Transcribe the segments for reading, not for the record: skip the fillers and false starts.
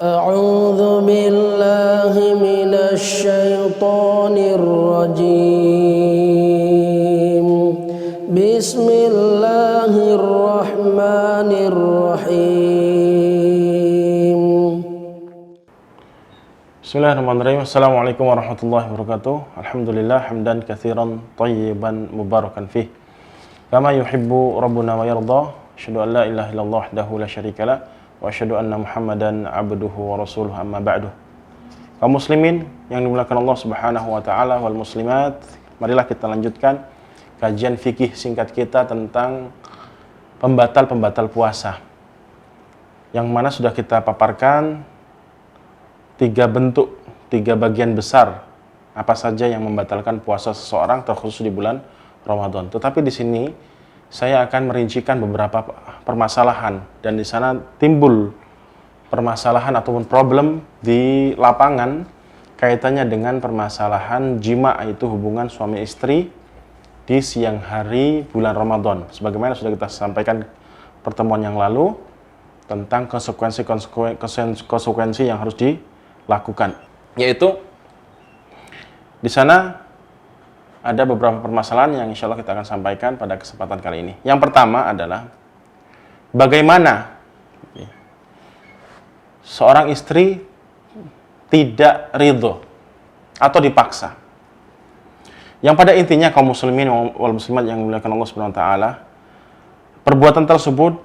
أعوذ بالله من الشيطان الرجيم بسم الله الرحمن الرحيم Bismillahirrahmanirrahim. Assalamualaikum warahmatullahi wabarakatuh. Alhamdulillah hamdan katsiran thayyiban mubarakan fih. Kama yuhibbu rabbuna wa yarda. Asyhadu an la ilaha illallah wahdahu la syarikalah wa asyhadu anna Muhammadan abduhu wa rasuluhu amma ba'du. Kaum muslimin yang dimuliakan Allah Subhanahu wa taala wal muslimat, marilah kita lanjutkan kajian fikih singkat kita tentang pembatal-pembatal puasa. Yang mana sudah kita paparkan tiga bentuk, tiga bagian besar apa saja yang membatalkan puasa seseorang terkhusus di bulan Ramadan. Tetapi di sini saya akan merincikan beberapa permasalahan dan di sana timbul permasalahan ataupun problem di lapangan kaitannya dengan permasalahan jima, yaitu hubungan suami istri di siang hari bulan Ramadan. Sebagaimana sudah kita sampaikan pertemuan yang lalu tentang konsekuensi yang harus dilakukan, yaitu di sana ada beberapa permasalahan yang insya Allah kita akan sampaikan pada kesempatan kali ini. Yang pertama adalah bagaimana seorang istri tidak ridho atau dipaksa. Yang pada intinya kaum muslimin wal muslimat yang dimuliakan Allah Subhanahu wa taala, perbuatan tersebut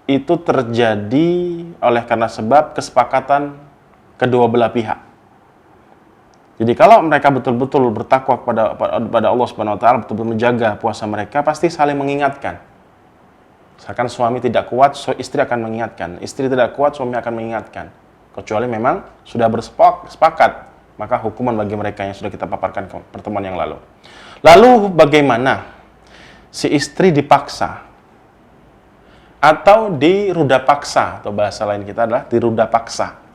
itu terjadi oleh karena sebab kesepakatan kedua belah pihak. Jadi kalau mereka betul-betul bertakwa kepada Allah Subhanahu wa taala, betul-betul menjaga puasa mereka, pasti saling mengingatkan. Misalkan suami tidak kuat, istri akan mengingatkan. Istri tidak kuat, suami akan mengingatkan. Kecuali memang sudah bersepakat, maka hukuman bagi mereka yang sudah kita paparkan ke pertemuan yang lalu. Lalu bagaimana si istri dipaksa atau diruda paksa, atau bahasa lain kita adalah diruda paksa.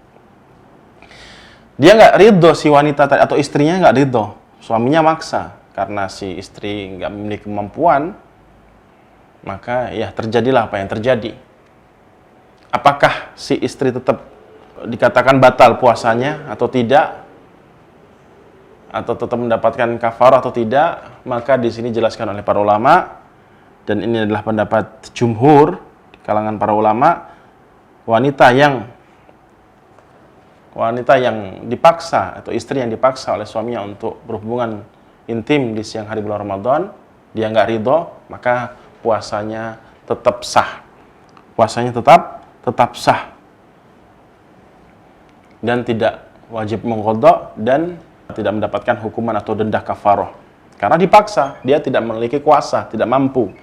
Dia nggak ridho, si wanita atau istrinya nggak ridho, suaminya maksa karena si istri nggak memiliki kemampuan, maka ya terjadilah apa yang terjadi. Apakah si istri tetap dikatakan batal puasanya atau tidak, atau tetap mendapatkan kafarah atau tidak? Maka di sini dijelaskan oleh para ulama, dan ini adalah pendapat jumhur di kalangan para ulama, wanita yang dipaksa atau istri yang dipaksa oleh suaminya untuk berhubungan intim di siang hari bulan Ramadan, dia nggak ridho, maka puasanya tetap sah. Puasanya tetap sah dan tidak wajib mengqadha dan tidak mendapatkan hukuman atau denda kafarah. Karena dipaksa, dia tidak memiliki kuasa, tidak mampu.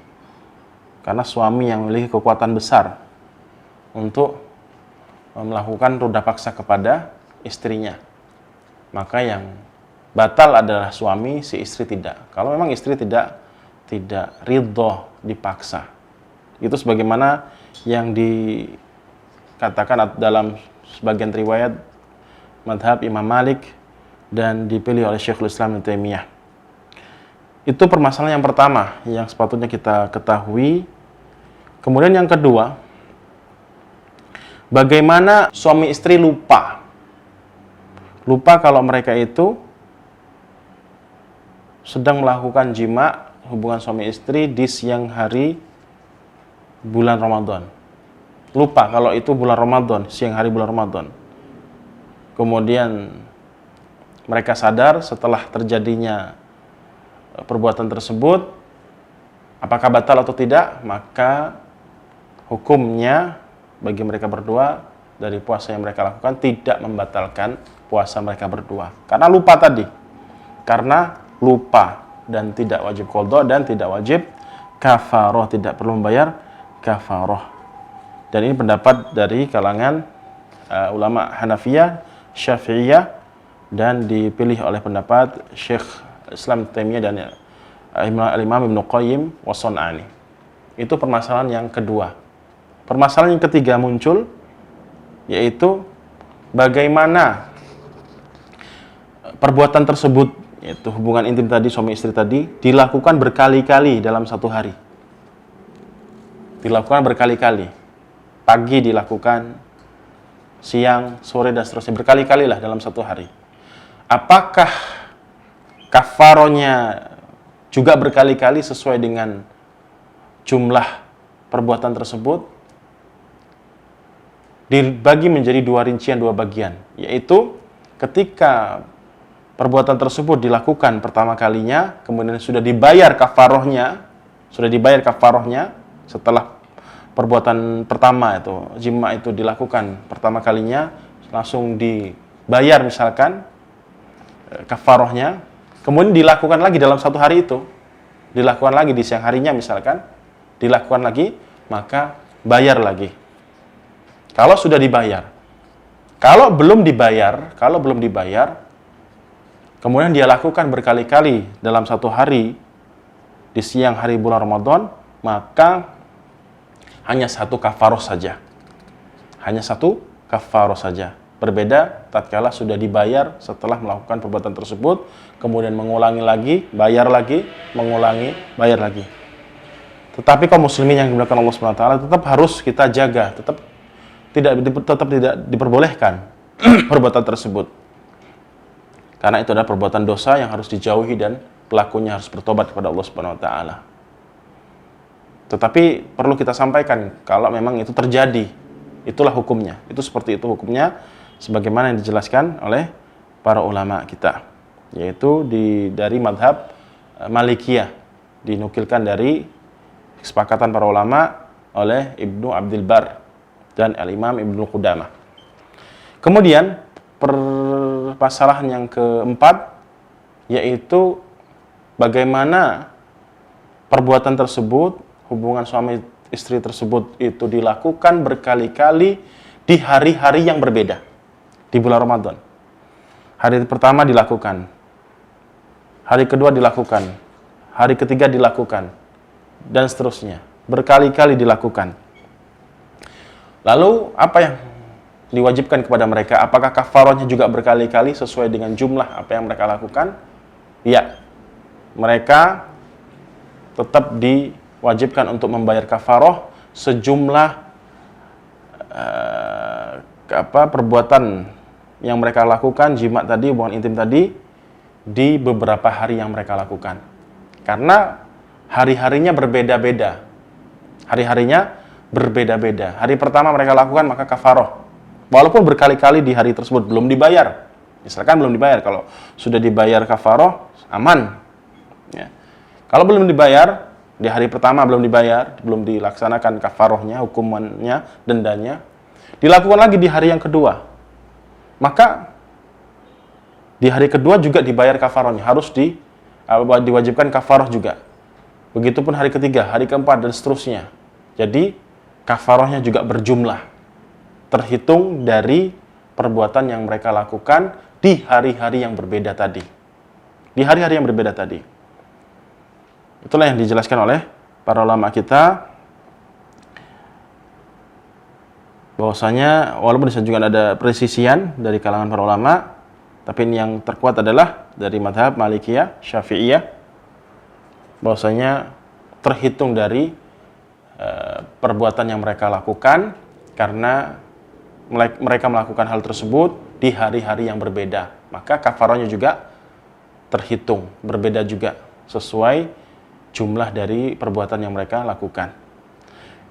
Karena suami yang memiliki kekuatan besar untuk melakukan ruda paksa kepada istrinya, maka yang batal adalah suami, si istri tidak. Kalau memang istri tidak ridho dipaksa, itu sebagaimana yang dikatakan dalam sebagian riwayat madhab Imam Malik dan dipilih oleh Syekhul Islam Ibnu Taimiyah. Itu permasalahan yang pertama yang sepatutnya kita ketahui. Kemudian yang kedua, bagaimana suami istri lupa kalau mereka itu sedang melakukan jima, hubungan suami istri di siang hari bulan Ramadan. Lupa kalau itu bulan Ramadan, siang hari bulan Ramadan. Kemudian mereka sadar setelah terjadinya perbuatan tersebut, apakah batal atau tidak, maka hukumnya bagi mereka berdua dari puasa yang mereka lakukan tidak membatalkan puasa mereka berdua. Karena lupa tadi. Karena lupa dan tidak wajib qadha dan tidak wajib kafarah, tidak perlu membayar kafarah. Dan ini pendapat dari kalangan ulama Hanafiyah, Syafi'iyah, dan dipilih oleh pendapat Syekh Islam Taimiyah dan Imam Ibnu Qayyim wa Sun'ani. Itu permasalahan yang kedua. Permasalahan yang ketiga muncul, yaitu bagaimana perbuatan tersebut, yaitu hubungan intim tadi, suami istri tadi, dilakukan berkali-kali dalam satu hari. Dilakukan berkali-kali. Pagi dilakukan, siang, sore, dan seterusnya, berkali-kali lah dalam satu hari. Apakah kafarohnya juga berkali-kali sesuai dengan jumlah perbuatan tersebut? Dibagi menjadi dua rincian, dua bagian, yaitu ketika perbuatan tersebut dilakukan pertama kalinya, kemudian sudah dibayar kafarohnya setelah perbuatan pertama itu, jima itu dilakukan pertama kalinya, langsung dibayar misalkan kafarohnya, kemudian dilakukan lagi dalam satu hari itu, dilakukan lagi di siang harinya misalkan, dilakukan lagi, maka bayar lagi. Kalau sudah dibayar. Kalau belum dibayar, kemudian dia lakukan berkali-kali dalam satu hari, di siang hari bulan Ramadan, maka hanya satu kafaroh saja. Berbeda tatkala sudah dibayar setelah melakukan perbuatan tersebut, kemudian mengulangi lagi, bayar lagi, mengulangi, bayar lagi. Tetapi kaum muslimin yang dimuliakan Allah SWT tetap harus kita jaga, tetap tidak diperbolehkan perbuatan tersebut. Karena itu adalah perbuatan dosa yang harus dijauhi dan pelakunya harus bertobat kepada Allah Subhanahu wa taala. Tetapi perlu kita sampaikan, kalau memang itu terjadi, itulah hukumnya. Itu seperti itu hukumnya, sebagaimana yang dijelaskan oleh para ulama kita, yaitu dari madhab Malikiyah, dinukilkan dari kesepakatan para ulama oleh Ibnu Abdul Bar dan Al-Imam Ibnu Qudamah. Kemudian permasalahan yang keempat, yaitu bagaimana perbuatan tersebut, hubungan suami istri tersebut itu dilakukan berkali-kali di hari-hari yang berbeda di bulan Ramadan. Hari pertama dilakukan, hari kedua dilakukan, hari ketiga dilakukan, dan seterusnya, berkali-kali dilakukan. Lalu apa yang diwajibkan kepada mereka? Apakah kafarohnya juga berkali-kali sesuai dengan jumlah apa yang mereka lakukan? Ya, mereka tetap diwajibkan untuk membayar kafaroh sejumlah perbuatan yang mereka lakukan, jima tadi, hubungan intim tadi, di beberapa hari yang mereka lakukan. Karena hari-harinya berbeda-beda. Hari pertama mereka lakukan, maka kafaroh. Walaupun berkali-kali di hari tersebut belum dibayar. Misalkan belum dibayar, kalau sudah dibayar kafaroh, aman. Ya. Kalau belum dibayar, di hari pertama belum dibayar, belum dilaksanakan kafarohnya, hukumannya, dendanya, dilakukan lagi di hari yang kedua, maka di hari kedua juga dibayar kafarohnya, harus diwajibkan kafaroh juga. Begitupun hari ketiga, hari keempat, dan seterusnya. Jadi kafarohnya juga berjumlah, terhitung dari perbuatan yang mereka lakukan di hari-hari yang berbeda tadi. Itulah yang dijelaskan oleh para ulama kita, bahwasanya walaupun di sana juga ada presisian dari kalangan para ulama, tapi ini yang terkuat adalah dari madhab Malikiyah, Syafi'iyah, bahwasanya terhitung dari perbuatan yang mereka lakukan, karena mereka melakukan hal tersebut di hari-hari yang berbeda, maka kafarohnya juga terhitung berbeda juga sesuai jumlah dari perbuatan yang mereka lakukan.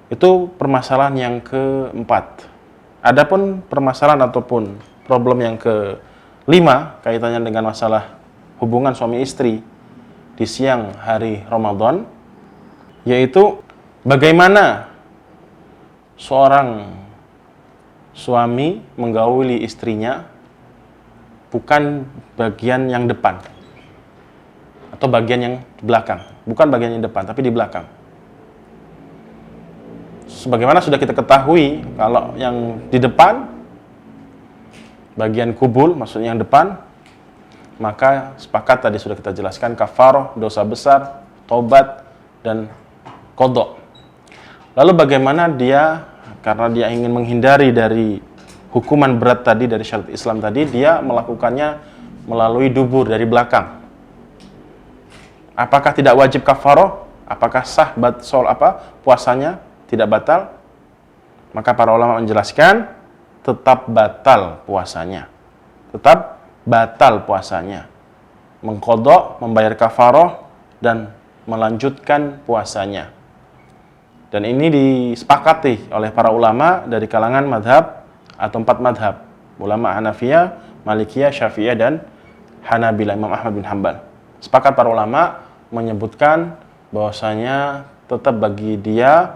Itu permasalahan yang keempat. Adapun permasalahan ataupun problem yang kelima kaitannya dengan masalah hubungan suami istri di siang hari Ramadan, yaitu bagaimana seorang suami menggauli istrinya bukan bagian yang depan atau bagian yang belakang, bukan bagian yang depan tapi di belakang. Sebagaimana sudah kita ketahui, kalau yang di depan bagian kubul, maksudnya yang depan, maka sepakat tadi sudah kita jelaskan kafaroh, dosa besar, tobat, dan qadha. Lalu bagaimana dia, karena dia ingin menghindari dari hukuman berat tadi dari syariat Islam tadi, dia melakukannya melalui dubur, dari belakang. Apakah tidak wajib kafaroh? Apakah sah puasanya tidak batal? Maka para ulama menjelaskan tetap batal puasanya. Tetap batal puasanya. Mengqadha, membayar kafarah, dan melanjutkan puasanya. Dan ini disepakati oleh para ulama dari kalangan madhab atau 4 madhab. Ulama Hanafiyah, Malikiyah, Syafi'iyah, dan Hanabilah, Imam Ahmad bin Hanbal. Sepakat para ulama menyebutkan bahwasanya tetap bagi dia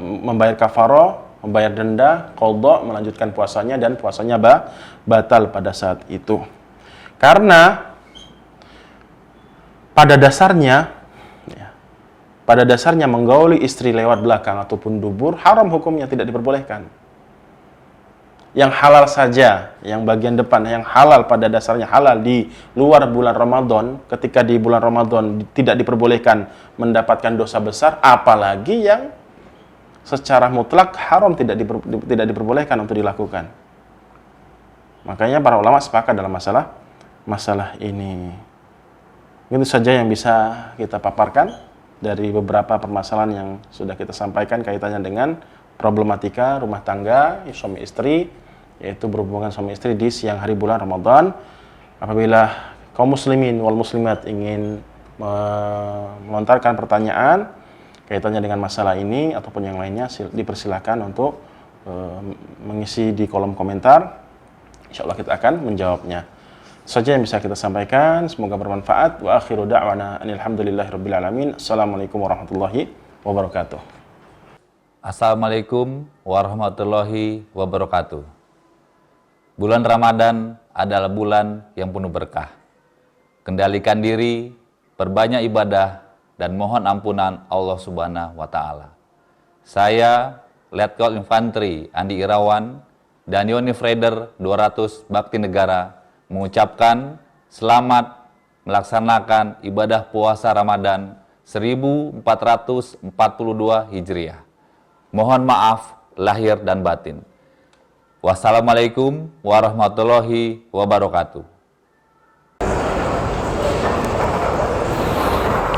membayar kafarah, membayar denda, qadha, melanjutkan puasanya, dan puasanya batal pada saat itu. Karena pada dasarnya menggauli istri lewat belakang ataupun dubur haram hukumnya, tidak diperbolehkan. Yang halal saja, yang bagian depan, yang halal pada dasarnya halal di luar bulan Ramadan, ketika di bulan Ramadan tidak diperbolehkan mendapatkan dosa besar, apalagi yang secara mutlak haram tidak diperbolehkan untuk dilakukan. Makanya para ulama sepakat dalam masalah ini. Itu saja yang bisa kita paparkan dari beberapa permasalahan yang sudah kita sampaikan kaitannya dengan problematika rumah tangga, suami istri, yaitu berhubungan suami istri di siang hari bulan Ramadan. Apabila kaum muslimin wal muslimat ingin melontarkan pertanyaan kaitannya dengan masalah ini ataupun yang lainnya, dipersilakan untuk mengisi di kolom komentar. Insyaallah kita akan menjawabnya. Saja yang bisa kita sampaikan, semoga bermanfaat. Wa akhiru da'wana alhamdulillahirabbil alamin. Assalamualaikum warahmatullahi wabarakatuh. Assalamualaikum warahmatullahi wabarakatuh. Bulan Ramadan adalah bulan yang penuh berkah. Kendalikan diri, perbanyak ibadah, dan mohon ampunan Allah Subhanahu wa Ta'ala. Saya, Letkol Infanteri Andi Irawan dan Yonif Raider 200 Bakti Negara mengucapkan selamat melaksanakan ibadah puasa Ramadan 1442 Hijriah. Mohon maaf lahir dan batin. Wassalamualaikum warahmatullahi wabarakatuh.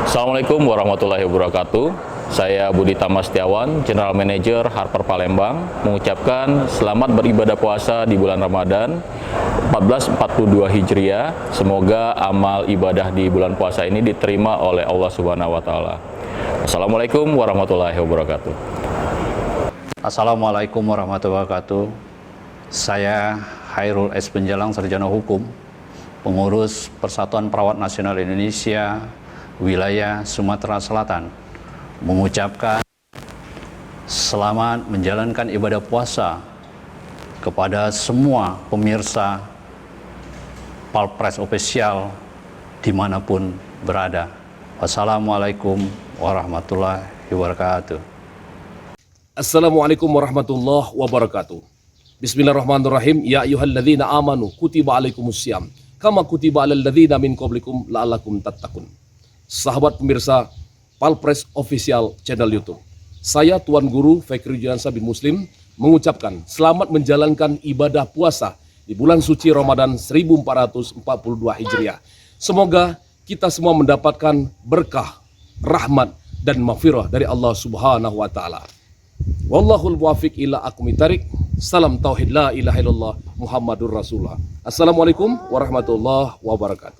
Assalamualaikum warahmatullahi wabarakatuh. Saya Budi Tama Setiawan, General Manager Harper Palembang, mengucapkan selamat beribadah puasa di bulan Ramadan 1442 Hijriah. Semoga amal ibadah di bulan puasa ini diterima oleh Allah Subhanahu wa Ta'ala. Assalamualaikum warahmatullahi wabarakatuh. Assalamualaikum warahmatullahi wabarakatuh. Saya Hairul S. Penjalang, Sarjana Hukum, pengurus Persatuan Perawat Nasional Indonesia, wilayah Sumatera Selatan, mengucapkan selamat menjalankan ibadah puasa kepada semua pemirsa Palpres Official dimanapun berada. Wassalamualaikum warahmatullahi wabarakatuh. Assalamualaikum warahmatullahi wabarakatuh. Bismillahirrahmanirrahim. Ya ayyuhalladzina amanu kutiba alaikumussyam kama kutiba alal ladzina min qablikum la'allakum tattaqun. Sahabat pemirsa Palpres Official Channel YouTube, saya Tuan Guru Fikri Juliansyah bin Muslim mengucapkan selamat menjalankan ibadah puasa di bulan suci Ramadan 1442 Hijriah. Semoga kita semua mendapatkan berkah, rahmat, dan maghfirah dari Allah Subhanahu wa Ta'ala. Wallahul muwaffiq ila aqwamit thariq. Salam tauhid la ilaha illallah Muhammadur Rasulullah. Assalamualaikum warahmatullahi wabarakatuh.